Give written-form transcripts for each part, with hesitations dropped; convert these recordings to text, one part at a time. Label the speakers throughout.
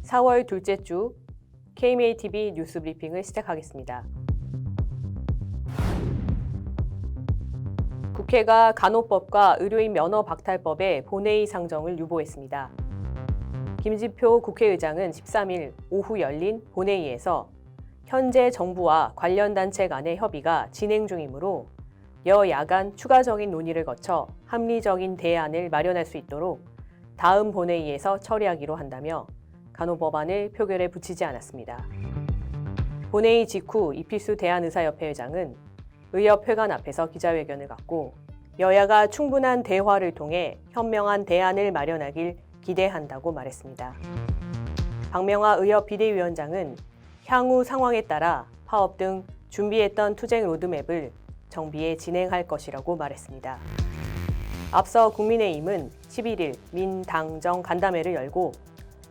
Speaker 1: 4월 둘째 주 KMATV 뉴스 브리핑을 시작하겠습니다. 국회가 간호법과 의료인 면허 박탈법의 본회의 상정을 유보했습니다. 김지표 국회의장은 13일 오후 열린 본회의에서 현재 정부와 관련 단체 간의 협의가 진행 중이므로 여야 간 추가적인 논의를 거쳐 합리적인 대안을 마련할 수 있도록 다음 본회의에서 처리하기로 한다며 간호법안을 표결에 붙이지 않았습니다. 본회의 직후 이필수 대한의사협회 회장은 의협회관 앞에서 기자회견을 갖고 여야가 충분한 대화를 통해 현명한 대안을 마련하길 기대한다고 말했습니다. 박명하 의협 비대위원장은 향후 상황에 따라 파업 등 준비했던 투쟁 로드맵을 정비해 진행할 것이라고 말했습니다. 앞서 국민의힘은 11일 민당정 간담회를 열고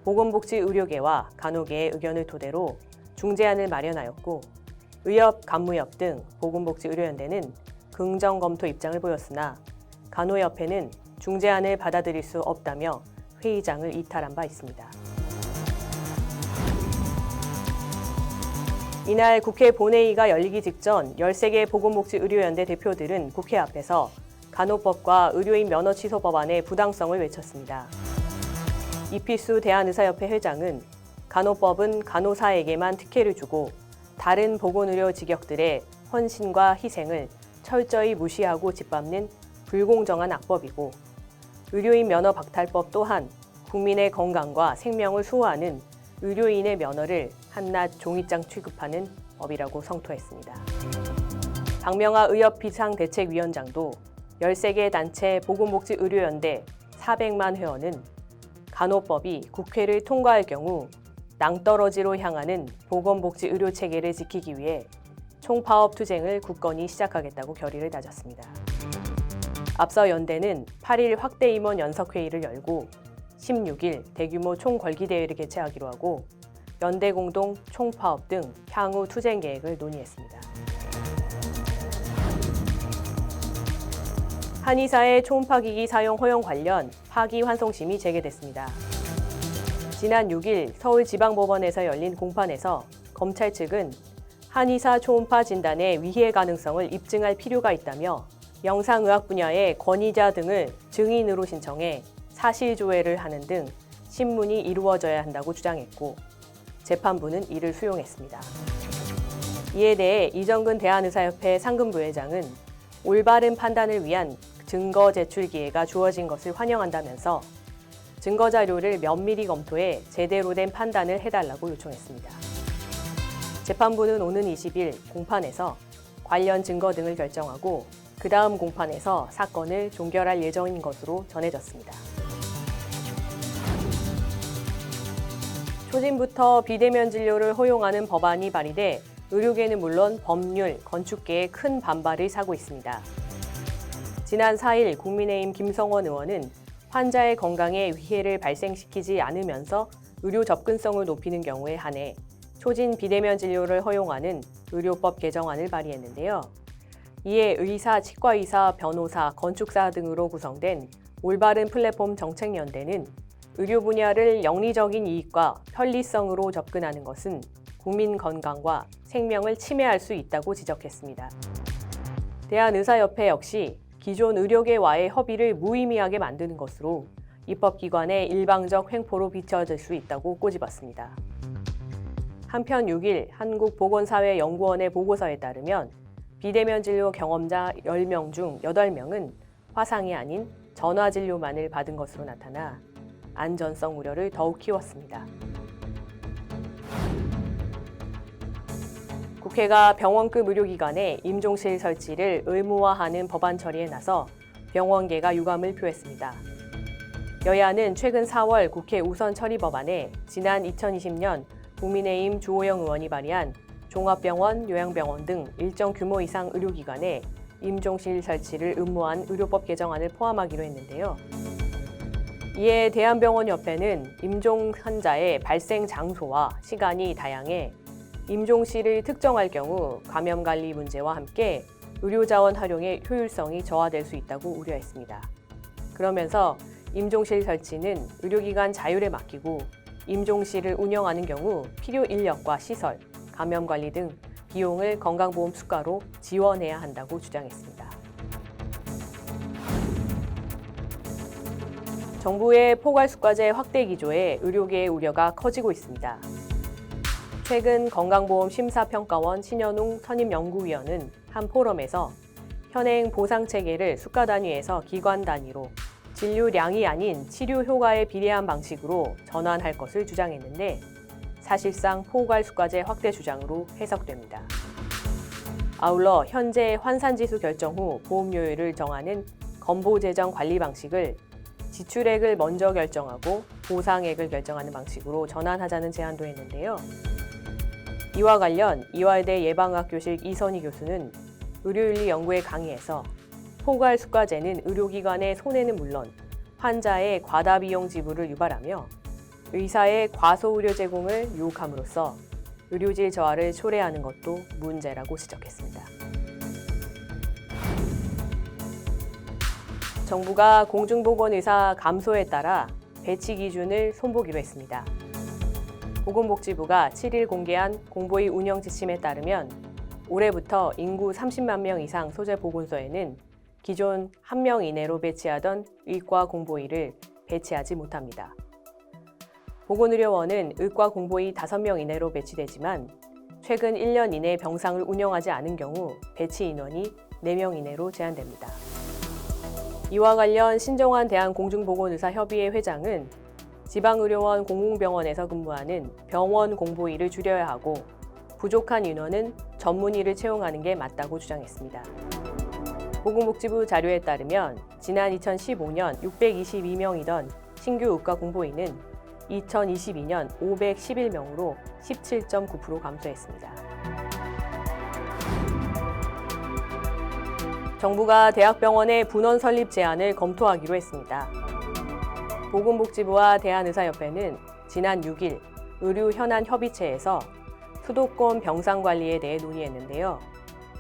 Speaker 1: 보건복지의료계와 간호계의 의견을 토대로 중재안을 마련하였고 의협, 간무협 등 보건복지의료연대는 긍정 검토 입장을 보였으나 간호협회는 중재안을 받아들일 수 없다며 회의장을 이탈한 바 있습니다. 이날 국회 본회의가 열리기 직전 13개 보건복지의료연대 대표들은 국회 앞에서 간호법과 의료인 면허 취소 법안의 부당성을 외쳤습니다. 이필수 대한의사협회 회장은 간호법은 간호사에게만 특혜를 주고 다른 보건의료 직역들의 헌신과 희생을 철저히 무시하고 짓밟는 불공정한 악법이고 의료인 면허 박탈법 또한 국민의 건강과 생명을 수호하는 의료인의 면허를 한낱 종이장 취급하는 법이라고 성토했습니다. 박명하 의협 비상대책위원장도 13개 단체 보건복지의료연대 400만 회원은 간호법이 국회를 통과할 경우 낭떠러지로 향하는 보건복지의료 체계를 지키기 위해 총파업 투쟁을 굳건히 시작하겠다고 결의를 다졌습니다. 앞서 연대는 8일 확대 임원 연석회의를 열고 16일 대규모 총궐기대회를 개최하기로 하고 연대 공동 총파업 등 향후 투쟁 계획을 논의했습니다. 한의사의 초음파기기 사용 허용 관련 파기환송심이 재개됐습니다. 지난 6일 서울지방법원에서 열린 공판에서 검찰 측은 한의사 초음파 진단의 위해 가능성을 입증할 필요가 있다며 영상의학 분야의 권위자 등을 증인으로 신청해 사실조회를 하는 등 신문이 이루어져야 한다고 주장했고 재판부는 이를 수용했습니다. 이에 대해 이정근 대한의사협회 상근부회장은 올바른 판단을 위한 증거 제출 기회가 주어진 것을 환영한다면서 증거 자료를 면밀히 검토해 제대로 된 판단을 해달라고 요청했습니다. 재판부는 오는 20일 공판에서 관련 증거 등을 결정하고 그 다음 공판에서 사건을 종결할 예정인 것으로 전해졌습니다. 초진부터 비대면 진료를 허용하는 법안이 발의돼 의료계는 물론 법률, 건축계에 큰 반발을 사고 있습니다. 지난 4일 국민의힘 김성원 의원은 환자의 건강에 위해를 발생시키지 않으면서 의료 접근성을 높이는 경우에 한해 초진 비대면 진료를 허용하는 의료법 개정안을 발의했는데요. 이에 의사, 치과의사, 변호사, 건축사 등으로 구성된 올바른 플랫폼 정책연대는 의료 분야를 영리적인 이익과 편리성으로 접근하는 것은 국민 건강과 생명을 침해할 수 있다고 지적했습니다. 대한의사협회 역시 기존 의료계와의 협의를 무의미하게 만드는 것으로 입법기관의 일방적 횡포로 비춰질 수 있다고 꼬집었습니다. 한편 6일 한국보건사회연구원의 보고서에 따르면 비대면 진료 경험자 10명 중 8명은 화상이 아닌 전화진료만을 받은 것으로 나타나 안전성 우려를 더욱 키웠습니다. 국회가 병원급 의료기관에 임종실 설치를 의무화하는 법안 처리에 나서 병원계가 유감을 표했습니다. 여야는 최근 4월 국회 우선 처리 법안에 지난 2020년 국민의힘 주호영 의원이 발의한 종합병원, 요양병원 등 일정 규모 이상 의료기관에 임종실 설치를 의무화한 의료법 개정안을 포함하기로 했는데요. 이에 대한병원협회는 임종 환자의 발생 장소와 시간이 다양해 임종실을 특정할 경우 감염관리 문제와 함께 의료자원 활용의 효율성이 저하될 수 있다고 우려했습니다. 그러면서 임종실 설치는 의료기관 자율에 맡기고 임종실을 운영하는 경우 필요 인력과 시설, 감염 관리 등 비용을 건강보험 수가로 지원해야 한다고 주장했습니다. 정부의 포괄수가제 확대 기조에 의료계의 우려가 커지고 있습니다. 최근 건강보험심사평가원 신현웅 선임연구위원은 한 포럼에서 현행 보상체계를 수가 단위에서 기관 단위로 진료량이 아닌 치료 효과에 비례한 방식으로 전환할 것을 주장했는데 사실상 포괄수가제 확대 주장으로 해석됩니다. 아울러 현재 환산지수 결정 후 보험료율을 정하는 건보재정 관리 방식을 지출액을 먼저 결정하고 보상액을 결정하는 방식으로 전환하자는 제안도 했는데요. 이와 관련 이화여대 예방학교실 이선희 교수는 의료윤리 연구에 강의해서 포괄수가제는 의료기관의 손해는 물론 환자의 과다 비용 지불을 유발하며 의사의 과소의료 제공을 유혹함으로써 의료질 저하를 초래하는 것도 문제라고 지적했습니다. 정부가 공중보건의사 감소에 따라 배치 기준을 손보기로 했습니다. 보건복지부가 7일 공개한 공보위 운영 지침에 따르면 올해부터 인구 30만 명 이상 소재 보건소에는 기존 1명 이내로 배치하던 의과 공보위를 배치하지 못합니다. 보건의료원은 의과 공보위 5명 이내로 배치되지만 최근 1년 이내 병상을 운영하지 않은 경우 배치 인원이 4명 이내로 제한됩니다. 이와 관련 신정환 대한공중보건의사협의회 회장은 지방의료원 공공병원에서 근무하는 병원 공보위를 줄여야 하고 부족한 인원은 전문의를 채용하는 게 맞다고 주장했습니다. 보건복지부 자료에 따르면 지난 2015년 622명이던 신규 의과 공보위는 2022년 511명으로 17.9% 감소했습니다. 정부가 대학병원의 분원 설립 제안을 검토하기로 했습니다. 보건복지부와 대한의사협회는 지난 6일 의료현안협의체에서 수도권 병상 관리에 대해 논의했는데요.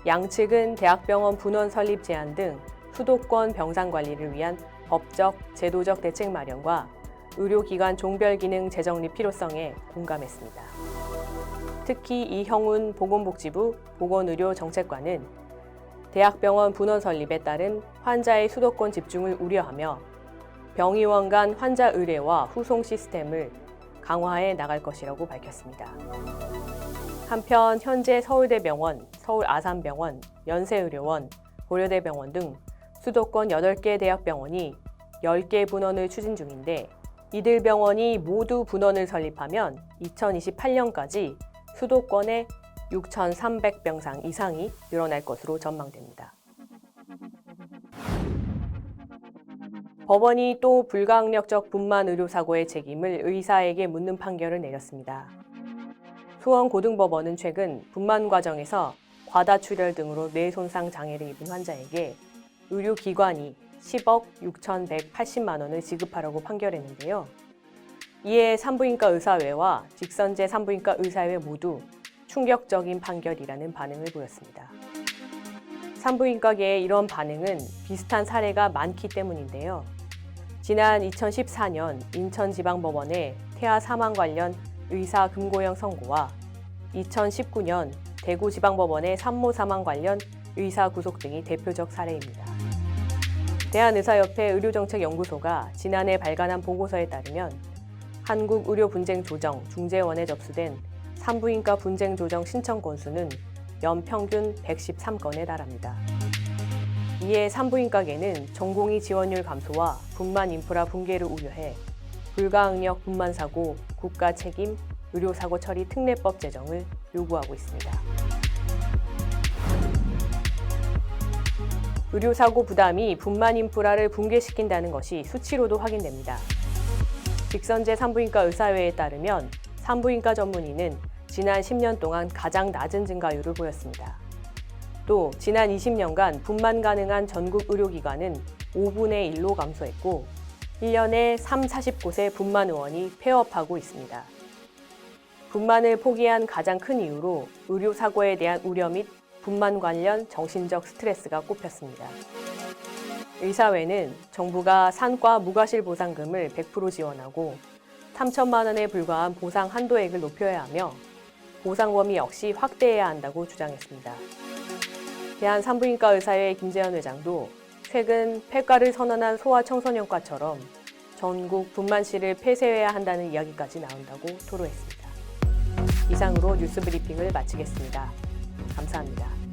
Speaker 1: 양측은 대학병원 분원 설립 제안 등 수도권 병상 관리를 위한 법적, 제도적 대책 마련과 의료기관 종별 기능 재정립 필요성에 공감했습니다. 특히 이형훈 보건복지부 보건의료정책관은 대학병원 분원 설립에 따른 환자의 수도권 집중을 우려하며 병의원 간 환자 의뢰와 후송 시스템을 강화해 나갈 것이라고 밝혔습니다. 한편 현재 서울대병원, 서울아산병원, 연세의료원, 고려대병원 등 수도권 8개 대학병원이 10개 분원을 추진 중인데 이들 병원이 모두 분원을 설립하면 2028년까지 수도권에 6,300병상 이상이 늘어날 것으로 전망됩니다. 법원이 또 불가항력적 분만 의료사고의 책임을 의사에게 묻는 판결을 내렸습니다. 수원고등법원은 최근 분만 과정에서 과다출혈 등으로 뇌손상 장애를 입은 환자에게 의료기관이 10억 6,180만 원을 지급하라고 판결했는데요. 이에 산부인과 의사회와 직선제 산부인과 의사회 모두 충격적인 판결이라는 반응을 보였습니다. 산부인과계의 이런 반응은 비슷한 사례가 많기 때문인데요. 지난 2014년 인천지방법원의 태아 사망 관련 의사 금고형 선고와 2019년 대구지방법원의 산모 사망 관련 의사 구속 등이 대표적 사례입니다. 대한의사협회 의료정책연구소가 지난해 발간한 보고서에 따르면 한국의료분쟁조정 중재원에 접수된 산부인과 분쟁조정 신청 건수는 연평균 113건에 달합니다. 이에 산부인과계는 전공의 지원율 감소와 분만 인프라 붕괴를 우려해 불가항력 분만사고 국가 책임 의료사고 처리 특례법 제정을 요구하고 있습니다. 의료사고 부담이 분만 인프라를 붕괴시킨다는 것이 수치로도 확인됩니다. 직선제 산부인과 의사회에 따르면 산부인과 전문의는 지난 10년 동안 가장 낮은 증가율을 보였습니다. 또 지난 20년간 분만 가능한 전국 의료기관은 5분의 1로 감소했고 1년에 40곳의 분만 의원이 폐업하고 있습니다. 분만을 포기한 가장 큰 이유로 의료사고에 대한 우려 및 분만 관련 정신적 스트레스가 꼽혔습니다. 의사회는 정부가 산과 무과실 보상금을 100% 지원하고 3천만 원에 불과한 보상 한도액을 높여야 하며 보상 범위 역시 확대해야 한다고 주장했습니다. 대한산부인과 의사회 김재현 회장도 최근 폐과를 선언한 소아청소년과처럼 전국 분만실을 폐쇄해야 한다는 이야기까지 나온다고 토로했습니다. 이상으로 뉴스 브리핑을 마치겠습니다. 감사합니다.